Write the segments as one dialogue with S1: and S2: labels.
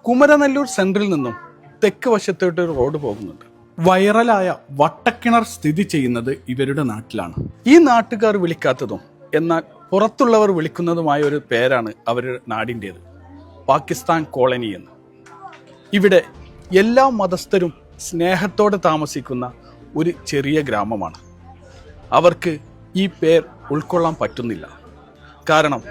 S1: Kumaranellur central നിന്നും തെക്ക് വശത്തോട്ട് ഒരു റോഡ് പോകുന്നുണ്ട്. വൈറലായ വട്ടക്കിണർ സ്ഥിതി ചെയ്യുന്നത് ഇവരുടെ നാട്ടിലാണ്. ഈ നാട്ടുകാർ വിളിക്കാത്തതും എന്നാൽ പുറത്തുള്ളവർ വിളിക്കുന്നതുമായ ഒരു പേരാണ് അവരുടെ നാടിൻ്റേത്, പാകിസ്ഥാൻ കോളനി എന്ന്. ഇവിടെ എല്ലാ മതസ്ഥരും സ്നേഹത്തോടെ താമസിക്കുന്ന ഒരു ചെറിയ ഗ്രാമമാണ്. അവർക്ക് ഈ പേർ ഉൾക്കൊള്ളാൻ പറ്റുന്നില്ല. കാരണം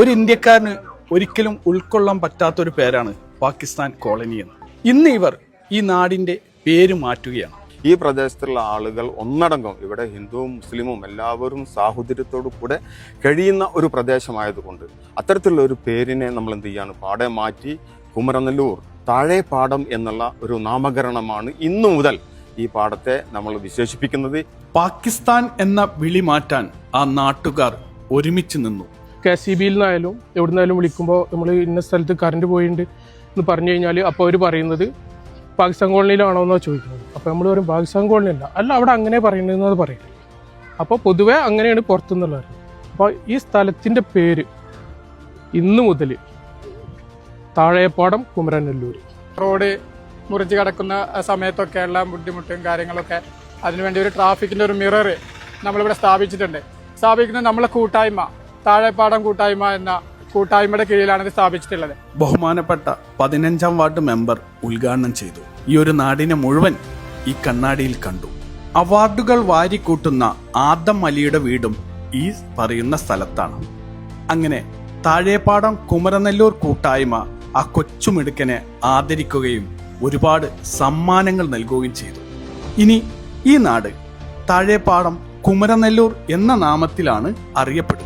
S1: ഒരു ഇന്ത്യക്കാരന് ഒരിക്കലും ഉൾക്കൊള്ളാൻ പറ്റാത്തൊരു പേരാണ് പാകിസ്ഥാൻ കോളനി എന്ന്. ഇന്ന് ഇവർ ഈ നാടിൻ്റെ പേര് മാറ്റുകയാണ്.
S2: ഈ പ്രദേശത്തുള്ള ആളുകൾ ഒന്നടങ്കം ഇവിടെ ഹിന്ദുവും മുസ്ലിമും എല്ലാവരും സാഹോദര്യത്തോടു കൂടെ കഴിയുന്ന ഒരു പ്രദേശമായതുകൊണ്ട് അത്തരത്തിലുള്ള ഒരു പേരിനെ നമ്മൾ എന്ത് ചെയ്യാണ്, പാടെ മാറ്റി കുമരനെല്ലൂർ താഴെപ്പാടം എന്നുള്ള ഒരു നാമകരണമാണ് ഇന്നു മുതൽ ഈ പാടത്തെ നമ്മൾ വിശേഷിപ്പിക്കുന്നത്.
S1: പാകിസ്ഥാൻ എന്ന വിളി മാറ്റാൻ ആ നാട്ടുകാർ ഒരുമിച്ച് നിന്നു.
S3: KCBയിൽ നിന്നായാലും എവിടെ നിന്നായാലും വിളിക്കുമ്പോൾ നമ്മൾ ഇന്ന സ്ഥലത്ത് കറണ്ട് പോയിട്ടുണ്ട് എന്ന് പറഞ്ഞു കഴിഞ്ഞാൽ അപ്പോൾ അവർ പറയുന്നത് പാകിസ്ഥാൻ കോളനിയിലാണോ എന്നാണ് ചോദിക്കുന്നത്. അപ്പോൾ നമ്മൾ പറയും പാകിസ്ഥാൻ കോളനി അല്ല അവിടെ അങ്ങനെ പറയുന്നതെന്നത് പറയും. അപ്പോൾ പൊതുവെ അങ്ങനെയാണ് പുറത്തുനിന്നുള്ളത്. അപ്പോൾ ഈ സ്ഥലത്തിൻ്റെ പേര് ഇന്നു മുതൽ താഴെപ്പാടം കുമരനെല്ലൂർ.
S4: റോഡ് മുറിച്ച് കിടക്കുന്ന സമയത്തൊക്കെ ഉള്ള ബുദ്ധിമുട്ടും കാര്യങ്ങളൊക്കെ അതിനുവേണ്ടി ഒരു ട്രാഫിക്കിൻ്റെ ഒരു മിറർ നമ്മളിവിടെ സ്ഥാപിച്ചിട്ടുണ്ട്. സ്ഥാപിക്കുന്നത് നമ്മളെ കൂട്ടായ്മ, താഴെപ്പാടം കൂട്ടായ്മ എന്ന കൂട്ടായ്മയുടെ കീഴിലാണ് ഇത് സ്ഥാപിച്ചിട്ടുള്ളത്.
S1: ബഹുമാനപ്പെട്ട 15ാം വാർഡ് മെമ്പർ ഉദ്ഘാടനം ചെയ്തു. ഈ ഒരു നാടിനെ മുഴുവൻ ഈ കണ്ണാടിയിൽ കണ്ടു. അവാർഡുകൾ വാരിക്കൂട്ടുന്ന ആദം അലിയുടെ വീടും ഈ പറയുന്ന സ്ഥലത്താണ്. അങ്ങനെ താഴെപ്പാടം കുമരനെല്ലൂർ കൂട്ടായ്മ ആ കൊച്ചുമിടുക്കനെ ആദരിക്കുകയും ഒരുപാട് സമ്മാനങ്ങൾ നൽകുകയും ചെയ്തു. ഇനി ഈ നാട് താഴെപ്പാടം കുമരനെല്ലൂർ എന്ന നാമത്തിലാണ് അറിയപ്പെടുന്നത്.